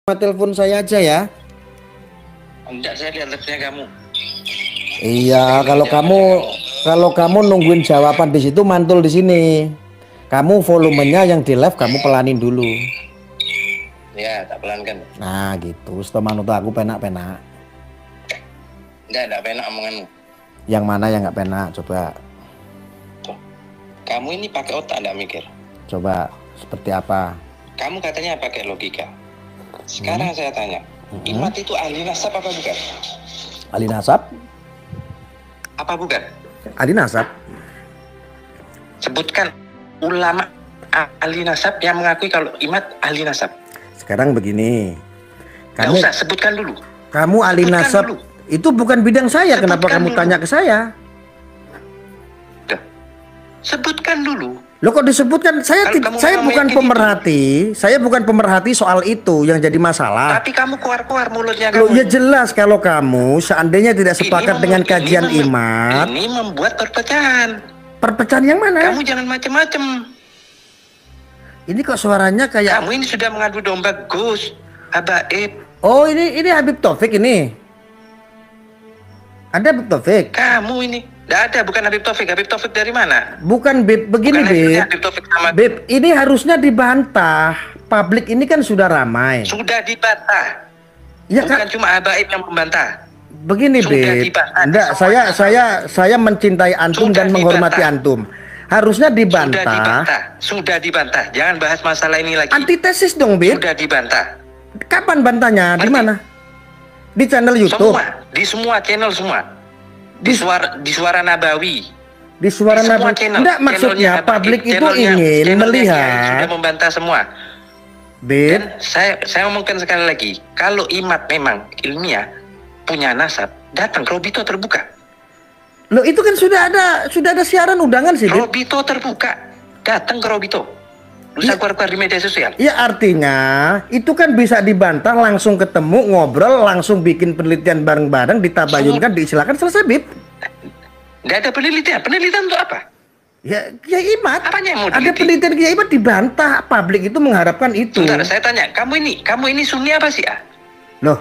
Telepon saya aja ya. Enggak, saya lihat live-nya kamu. Iya, kalau kamu nungguin jawaban di situ, mantul di sini. Kamu volumenya yang di live kamu pelanin dulu. Ya, tak pelankan. Nah, gitu. Setelah manut aku penak-penak. Enggak penak omonganmu. Yang mana yang nggak penak? Coba. Tuh. Kamu ini pakai otak enggak mikir. Coba seperti apa? Kamu katanya pakai logika. Sekarang saya tanya, Imat itu ahli nasab apa bukan? Ahli nasab? Apa bukan? Ahli nasab. Sebutkan ulama ahli nasab yang mengakui kalau Imat ahli nasab. Sekarang begini. Nggak usah, sebutkan dulu. Kamu ahli Sebutkan nasab. dulu. Itu bukan bidang saya. Sebutkan Kenapa kamu dulu. tanya ke saya? Tuh. Sebutkan dulu. Loh, kok disebutkan? Saya bukan pemerhati. Saya bukan pemerhati soal itu yang jadi masalah. Tapi kamu keluar-keluar mulutnya Loh, kamu. ya jelas kalau kamu seandainya tidak sepakat dengan kajian Imat. Ini membuat perpecahan. Perpecahan yang mana? Kamu jangan macem-macem. Ini kok suaranya kayak... Kamu ini sudah mengadu domba Gus, Habaib. Oh, ini Habib Taufik ini. Ada Habib Taufik? Kamu ini. Tidak ada, bukan Habib Taufik. Habib Taufik dari mana? Bukan, Beb. Begini, Beb. Habib Taufik sama... Beb, ini harusnya dibantah. Publik ini kan sudah ramai. Sudah dibantah. Ya, bukan cuma Habaib yang membantah. Begini, Beb. Enggak, saya mencintai antum dan menghormati antum. Harusnya dibantah. Sudah dibantah. Jangan bahas masalah ini lagi. Antitesis dong, Beb. Sudah dibantah. Kapan bantahnya? Di mana? Di channel YouTube. Di semua channel semua. Di suara Nabawi. Di suara Nabawi. Enggak, maksudnya publik itu ingin melihat. Sudah membantah semua. Beb. Dan saya ngomongkan sekali lagi, kalau Imat memang ilmiah punya nasab, datang ke Robito terbuka. Loh, itu kan sudah ada siaran undangan sih, Beb. Robito terbuka, datang ke Robito. Bisa keluar-keluar di media sosial. Ya, artinya itu kan bisa dibantah, langsung ketemu, ngobrol, langsung bikin penelitian bareng-bareng, ditabayunkan, disilakan, selesai, Bib. Nggak ada penelitian. Penelitian untuk apa? Ya, Kiai Imat. Apanya yang mau ada penelitian Kiai Imat dibantah, publik itu mengharapkan itu. Sebentar, saya tanya, kamu ini Sunni apa sih? Loh,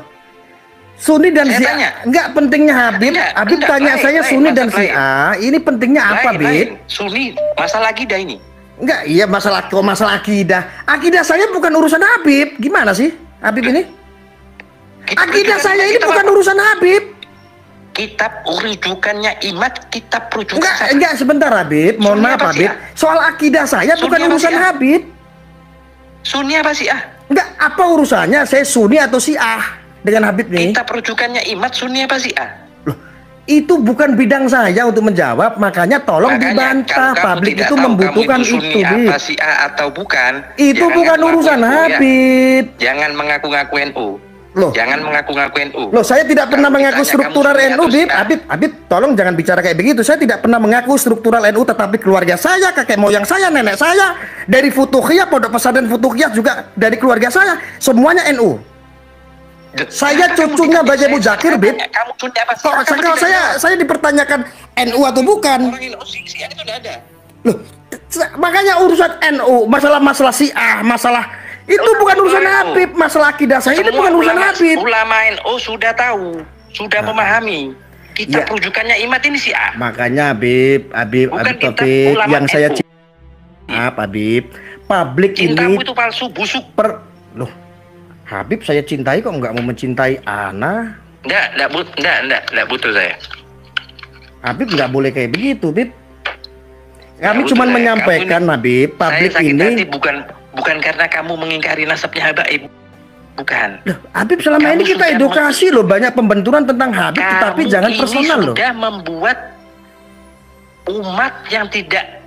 Sunni dan Syiah. Enggak, pentingnya Habib. Habib tanya saya Sunni dan Syiah. Ini pentingnya apa, Bib? Sunni, masalah akidah ini. Enggak, iya masalah akidah. Akidah saya bukan urusan Habib. Gimana sih Habib ini? Akidah saya ini bukan urusan Habib. Kitab rujukannya Imat, kitab rujukan enggak sebentar Habib. Mohon maaf Habib. Soal akidah saya bukan urusan Habib. Sunni apa Syiah? Enggak, apa urusannya saya Sunni atau Syiah dengan Habib nih? Kitab rujukannya Imat Sunni apa Syiah? Itu bukan bidang saya untuk menjawab, makanya tolong dibantah. Publik itu membutuhkan itu, Bib. Apa Syiah atau bukan? Itu bukan urusan Habib. Jangan mengaku-ngaku NU. Loh, jangan mengaku-ngaku NU. Loh, saya tidak pernah mengaku struktural NU, Bib. Habib, tolong jangan bicara kayak begitu. Saya tidak pernah mengaku struktural NU, tetapi keluarga saya, kakek moyang saya, nenek saya, dari Futuhiyah, pondok pesantren Futuhiyah juga dari keluarga saya, semuanya NU. Saya cucunya Baja Muzakir, Bib. Kamu Sunni apa? Kalau saya dipertanyakan NU atau bukan? Orang NU Syiah itu tidak ada. Loh, makanya urusan NU, masalah Syiah, masalah itu bukan urusan Habib, masalah akidah saya itu bukan urusan Habib. Ulama NU sudah tahu, sudah memahami. Kitab rujukannya Imat ini Syiah. Makanya Habib Taufik yang saya Habib, publik ini cintamu itu palsu, busuk. Loh, Habib saya cintai kok nggak mau mencintai Ana? Enggak butuh saya. Habib nggak boleh kayak begitu, Bib. Kami cuma menyampaikan, Habib, publik ini bukan karena kamu mengingkari nasabnya Habaib. Bukan. Loh, Habib selama ini kita edukasi loh, banyak pembenturan tentang Habib, tetapi jangan personal loh. Sudah membuat umat yang tidak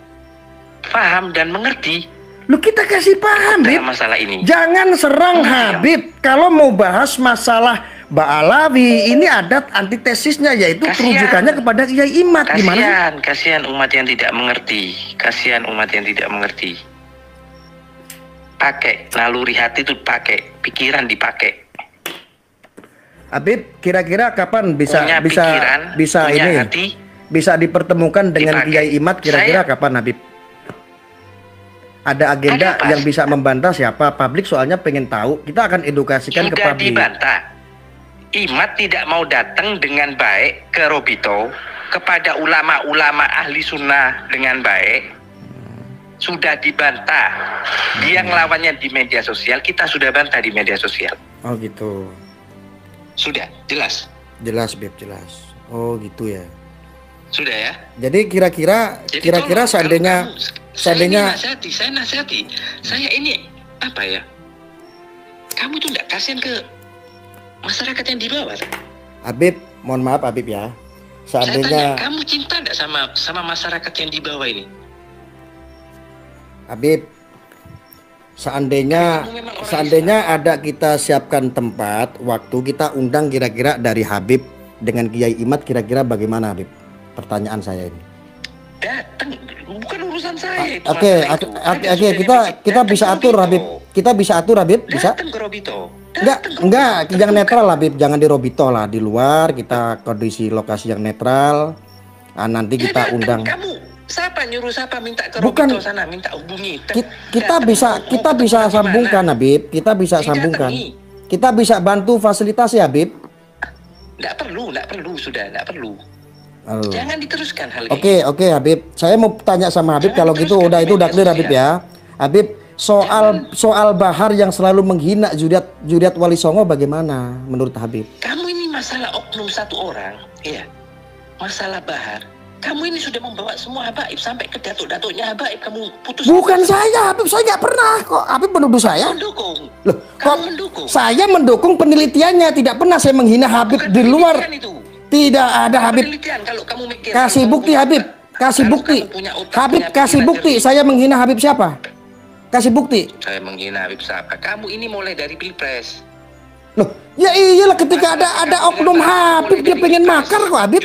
paham dan mengerti. Lu kita kasih paham, Bib. Masalah ini. Jangan serang Habib. Kalau mau bahas masalah Ba'alawi, ini ada antitesisnya, yaitu rujukannya kepada Kiai Imat. Gimana? Kasihan umat yang tidak mengerti. Kasihan umat yang tidak mengerti. Pakai naluri hati itu, pakai pikiran dipakai. Habib, kira-kira kapan bisa dipertemukan dengan Kiai Imat? Kira-kira kapan, Habib? ada agenda Ada apa? yang bisa membantah siapa? Publik soalnya pengen tahu. Kita akan edukasikan ke Sudah publik. dibantah. Imat tidak mau datang dengan baik ke Robito, kepada ulama-ulama ahli sunnah dengan baik. Sudah dibantah. Dia ngelawannya di media sosial, kita sudah bantah di media sosial. Oh gitu. Sudah, jelas. Jelas, Beb, jelas. Oh gitu ya. Sudah ya. Jadi kira-kira Tolong, seandainya saya nasihati. Saya ini apa ya? Kamu tuh enggak kasihan ke masyarakat yang di bawah. Habib, mohon maaf Habib ya. Saya Seandainya tanya, kamu cinta enggak sama masyarakat yang di bawah ini? Habib, seandainya ada kita siapkan tempat, waktu kita undang kira-kira dari Habib dengan Kiai Imat, kira-kira bagaimana Habib? Pertanyaan saya ini. Datang, bukan urusan saya itu. Oke, kita bisa atur Habib. Kita bisa atur Habib, bisa? Datang ke Robito. Enggak, yang netral Habib, jangan di Robito lah, di luar kita kondisi lokasi yang netral. Nanti kita undang. Kamu siapa nyuruh siapa minta ke Bukan. Robito sana, minta hubungi. Kita bisa sambungkan Habib, kita bisa sambungkan. Kita bisa bantu fasilitasi Habib. Enggak perlu, sudah enggak perlu. Jangan diteruskan hal ini. Oke Habib, saya mau tanya sama Habib. Kalau gitu udah clear Habib ya. Habib, soal Bahar yang selalu menghina Juriat Wali Songo bagaimana menurut Habib? Kamu ini masalah oknum satu orang, iya. Masalah Bahar. Kamu ini sudah membawa semua habaib sampai ke datuk-datuknya habaib. Kamu putus. Bukan saya Habib, saya nggak pernah kok. Habib menuduh saya. Mendukung. Loh, kok mendukung? Saya mendukung penelitiannya, tidak pernah saya menghina Habib. Bukan di luar. itu. Tidak ada Habib. Kalau kamu mikir, Kasih bukti Habib. Kasih bukti. Habib kasih bukti. Saya menghina Habib siapa? Kasih bukti. Saya menghina Habib siapa? Kamu ini mulai dari Pilpres. Loh, ya iyalah ketika ada oknum Habib dia pengen makar kok Habib.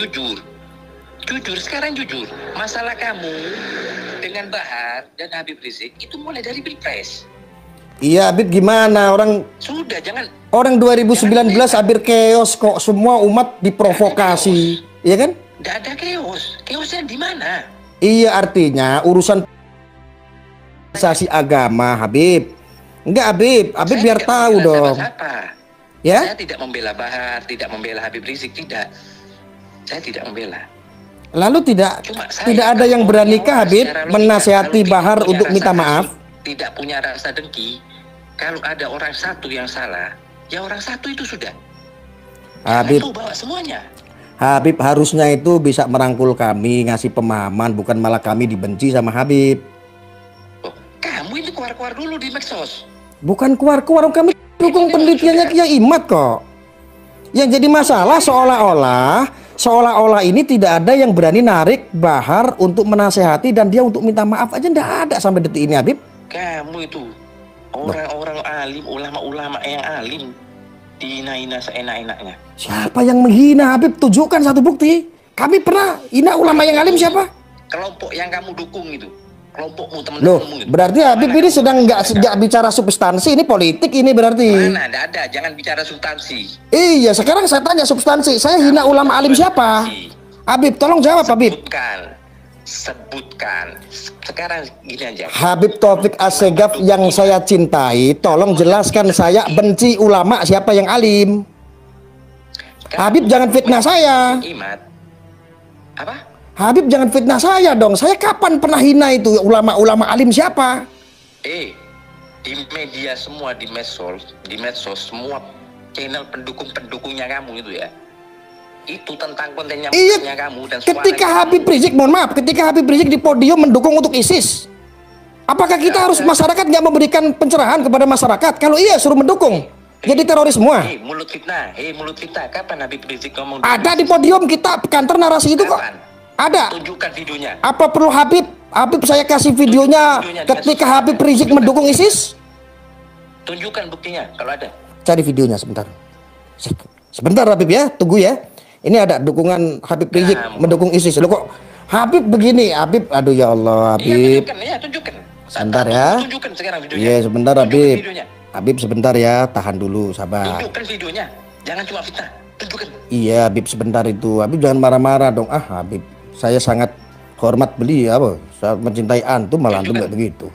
Jujur sekarang jujur. Masalah kamu dengan Bahar dan Habib Rizik itu mulai dari Pilpres. Iya Habib, gimana orang Sudah, jangan. Orang 2019 hampir chaos kok, semua umat diprovokasi, iya kan? Tidak ada chaos. Chaosnya di mana? Iya, artinya urusan organisasi agama Habib. Enggak Habib biar tahu dong. Ya? Saya tidak membela Bahar, tidak membela Habib Rizik, tidak. Saya tidak membela. Lalu tidak ada yang beranikah Habib menasihati Bahar untuk minta maaf? Tidak punya rasa dengki. Kalau ada orang satu yang salah, ya orang satu itu sudah. Habib, itu bawa semuanya. Habib harusnya itu bisa merangkul kami, ngasih pemahaman, bukan malah kami dibenci sama Habib. Oh, kamu ini keluar-keluar dulu di medsos. Bukan keluar-keluar, kami dukung penelitiannya Kiai Imat kok. Yang jadi masalah seolah-olah ini tidak ada yang berani narik Bahar untuk menasehati dan dia untuk minta maaf aja, tidak ada sampai detik ini Habib. Kamu itu orang-orang alim, ulama-ulama yang alim dihina-hina seenak-enaknya. Siapa yang menghina Habib? Tunjukkan satu bukti. Kami pernah hina ulama yang alim siapa? Kelompok yang kamu dukung itu, kelompokmu, teman-temanmu itu. Berarti Habib ini sedang nggak bicara substansi, ini politik ini berarti. Mana ada, jangan bicara substansi. Iya, sekarang saya tanya substansi. Saya hina ulama alim siapa? Habib, tolong jawab Habib. Sebutkan. Sekarang gini aja. Habib Taufik Assegaf yang saya cintai, tolong jelaskan saya benci ulama siapa yang alim. Habib jangan fitnah saya. Apa? Habib jangan fitnah saya dong. Saya kapan pernah hina itu ulama-ulama alim siapa? Di media semua, di medsos semua channel pendukungnya kamu itu ya. Itu tentang kontennya kamu dan ketika Habib Rizik, mohon maaf, ketika Habib Rizik di podium mendukung untuk ISIS, apakah kita harus masyarakat nggak memberikan pencerahan kepada masyarakat? Kalau iya suruh mendukung, jadi teroris semua. Mulut fitnah, kapan Habib Rizik ngomong? Ada di podium kita kantor narasi itu kok. Ada. Tunjukkan videonya. Apa perlu Habib saya kasih videonya ketika Habib Rizik mendukung ISIS? Tunjukkan buktinya kalau ada. Cari videonya sebentar. Sebentar Habib ya, tunggu ya. Ini ada dukungan Habib Rizik mendukung ISIS. Loh kok Habib begini? Habib, aduh ya Allah Habib. Iya, tunjukkan. Sebentar ya. Tunjukkan sekarang videonya. Iya, sebentar Habib. Habib sebentar ya, tahan dulu, sabar. Tunjukkan videonya. Jangan cuma fitnah. Tunjukkan. Iya, Habib sebentar itu. Habib jangan marah-marah dong. Habib, saya sangat hormat beliau, saya mencintai antum, malah antum nggak begitu.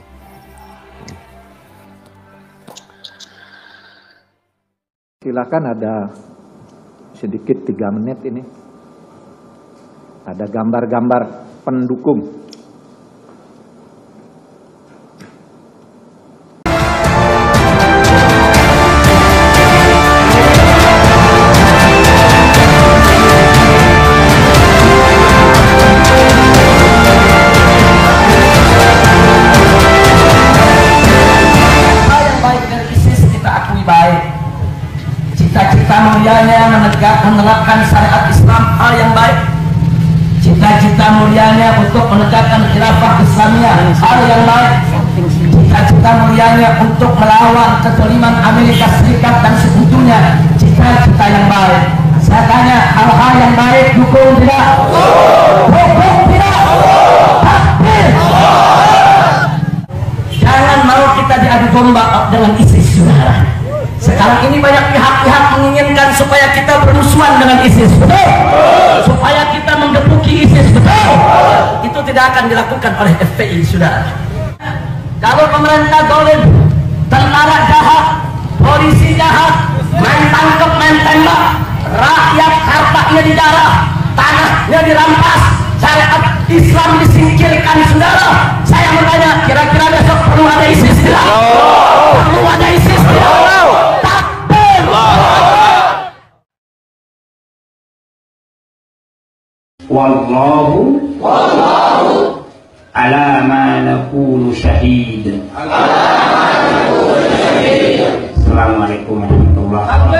Silakan, ada sedikit 3 menit ini. Ada gambar-gambar pendukung. Mulianya menerapkan syariat Islam hal yang baik, cita-cita mulianya untuk menegakkan khilafah Islamiyah hal yang baik, cita-cita mulianya untuk melawan kezaliman Amerika Serikat dan sekutunya cita-cita yang baik. Saya tanya, hal-hal yang baik dukung tidak? Dukung tidak? Takbir. Jangan mau kita diadu domba dengan ISIS, saudara. Sekarang ini banyak pihak-pihak menginginkan supaya kita bermusuhan dengan ISIS, betul? Supaya kita menggebuki ISIS, betul? Itu tidak akan dilakukan oleh FPI, saudara. Kalau pemerintah zalim, tentara jahat, polisi jahat, main tangkap, main tembak, rakyat hartanya dijarah, tanahnya dirampas, syariat Islam disingkirkan, saudara. Saya bertanya, kira-kira besok perlu ada ISIS tidak? Perlu ada ISIS tidak? Wallahu ala ma naqulu syahid. Assalamualaikum warahmatullahi wabarakatuh.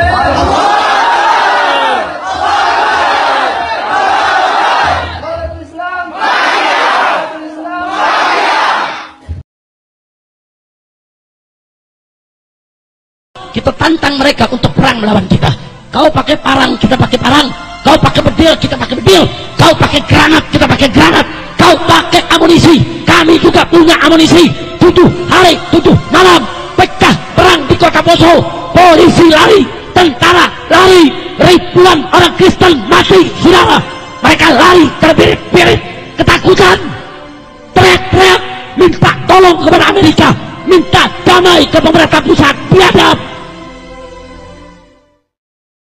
Kita tantang mereka untuk perang melawan kita. Kau pakai parang, kita pakai parang. Kau pakai bedil, kita pakai bedil. Kau pakai granat, kita pakai granat. Kau pakai amunisi, kami juga punya amunisi. 7 hari, 7 malam pecah perang di kota Poso. Polisi lari, tentara lari, ribuan orang Kristen mati, saudara. Mereka lari terbirit-birit, ketakutan, teriak-teriak, minta tolong kepada Amerika, minta damai ke pemerintah pusat. Biadab.